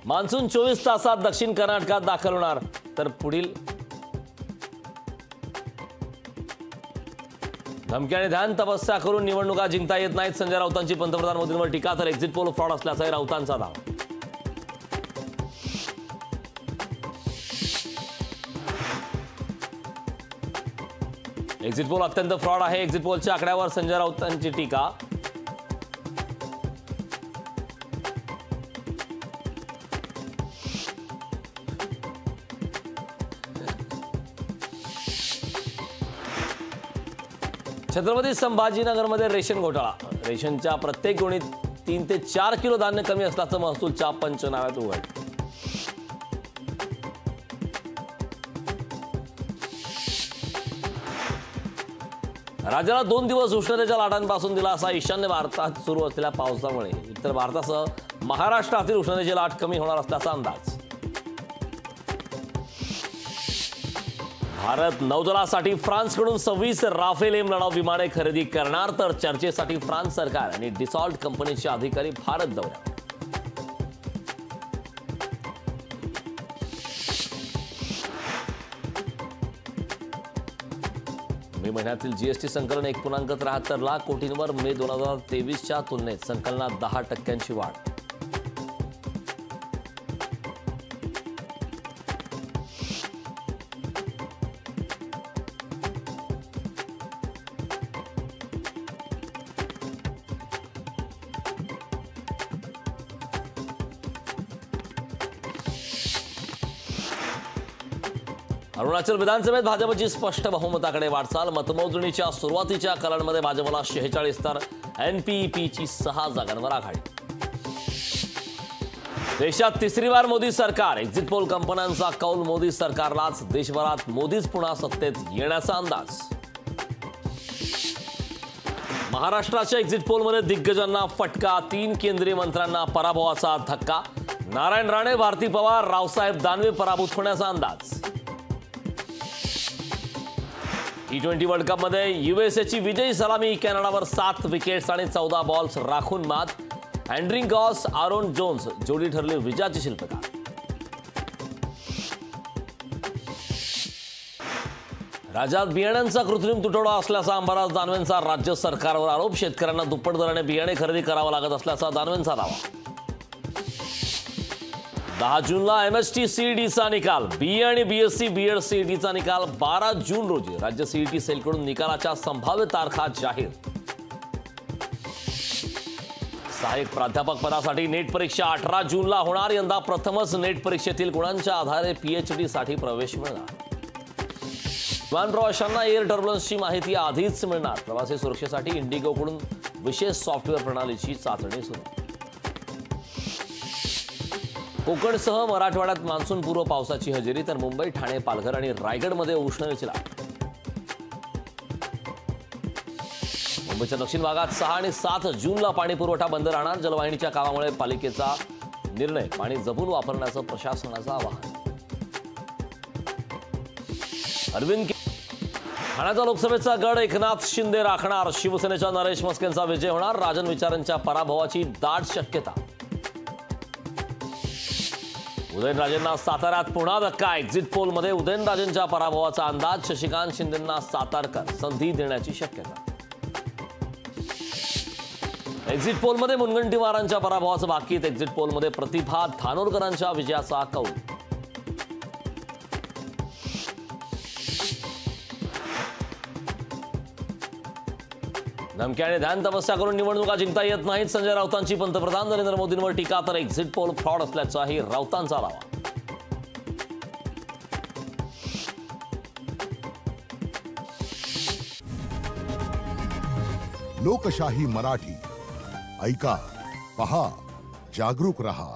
Monsoon 24 तासात दक्षिण कर्नाटकात दाखल होणार, तर पुढील धमकी आणि ध्यान तपस्या करून निवडणुका जिंकता येत नाहीत. संजय राऊतांची पंतप्रधान मोदींवर टीका, तर एक्झिट पोल फ्रॉड असल्याचाही राऊतांचा दावा. एक्झिट पोल अत्यंत फ्रॉड आहे. एक्झिट पोलच्या आकड्यावर संजय राऊतांची टीका. छत्रपती संभाजीनगरमध्ये रेशन घोटाळा. रेशनच्या प्रत्येक गोणीत 3 ते 4 किलो धान्य कमी असल्याचं महसूलच्या पंचनाम्यात उघड. राज्याला 2 दिवस उष्णतेच्या लाटांपासून दिलासा. ईशान्य भारतात सुरू असलेल्या पावसामुळे उत्तर भारतासह महाराष्ट्रातील उष्णतेची लाट कमी होणार असल्याचा अंदाज. भारत नौदलासाठी फ्रान्सकडून 26 राफेल एम लढाऊ विमाने खरेदी करणार, तर चर्चेसाठी फ्रान्स सरकार आणि डिसॉल्ट कंपनीचे अधिकारी भारत दौऱ्यावर. मे महिन्यातील जीएसटी संकलन 1.73 लाख कोटींवर. मे 2023च्या तुलनेत संकलनात 10% वाढ. अरुणाचल विधानसभेत भाजपची स्पष्ट बहुमताकडे वाटचाल. मतमोजणीच्या सुरुवातीच्या कलांमध्ये भाजपला 46 तर एनपीपीची 6 जागांवर आघाडी. देशात तिसरी वार मोदी सरकार. एक्झिट पोल कंपन्यांचा कौल मोदी सरकारलाच. देशभरात मोदीच पुन्हा सत्तेत येण्याचा अंदाज. महाराष्ट्राच्या एक्झिट पोलमध्ये दिग्गजांना फटका. 3 केंद्रीय मंत्र्यांना पराभवाचा धक्का. नारायण राणे, भारती पवार, रावसाहेब दानवे पराभूत होण्याचा अंदाज. T20 वर्ल्ड कपमध्ये यूएसएची विजयी सलामी. कॅनडावर 7 विकेट्स आणि 14 बॉल्स राखून मात. अँड्री गॉस, आरोन जोन्स जोडी ठरली विजयाची शिल्पकार. राज्यात बियाण्यांचा कृत्रिम तुटवडा असल्याचा अंबादास दानवेंचा राज्य सरकारवर आरोप. शेतकऱ्यांना दुप्पट दराने बियाणे खरेदी करावं लागत असल्याचा दानवेंचा दावा. 10 जूनला एमएसटी सीईटीचा निकाल. बीए आणि बीएससी बीएड सीईटीचा निकाल 12 जून रोजी. राज्य सीईटी सेलकडून निकालाच्या संभाव्य तारखा जाहीर. सहाय्यक प्राध्यापक पदासाठी नेट परीक्षा 18 जूनला होणार. यंदा प्रथमच नेट परीक्षेतील गुणांच्या आधारे पीएचडी साठी प्रवेश मिळणार. विमान प्रवाशांना एअर टर्ब्युलन्सची माहिती आधीच मिळणार. प्रवासी सुरक्षेसाठी इंडिगोकडून विशेष सॉफ्टवेअर प्रणालीची चाचणी सुरू. कोकणसह मराठवाड्यात मान्सूनपूर्व पावसाची हजेरी, तर मुंबई, ठाणे, पालघर आणि रायगडमध्ये उष्णतेची लाट. मुंबईच्या दक्षिण भागात 6 आणि 7 जूनला पाणी पुरवठा बंद राहणार. जलवाहिनीच्या कामामुळे पालिकेचा निर्णय. पाणी जपून वापरण्याचं प्रशासनाचं आवाहन. अरविंद ठाण्याचा लोकसभेचा गड एकनाथ शिंदे राखणार. शिवसेनेच्या नरेश मस्केंचा विजय होणार. राजन विचारांच्या पराभवाची दाट शक्यता. उदयनराजेंना साताऱ्यात पुन्हा धक्का. एक्झिट पोलमध्ये उदयनराजेंच्या पराभवाचा अंदाज. शशिकांत शिंदेंना सातारकर संधी देण्याची शक्यता. एक्झिट पोलमध्ये मुनगंटीवारांच्या पराभवाचं बाकी. एक्झिट पोलमध्ये प्रतिभा धानोरकरांच्या विजयाचा कौल. धमकी आणि ध्यान तपस्या करून निवडणुका जिंकता येत नाहीत. संजय राऊतांची पंतप्रधान नरेंद्र मोदींवर टीका, तर एक्झिट पोल फ्रॉड असल्याचाही राऊतांचा दावा. लोकशाही मराठी ऐका, पहा, जागरूक रहा.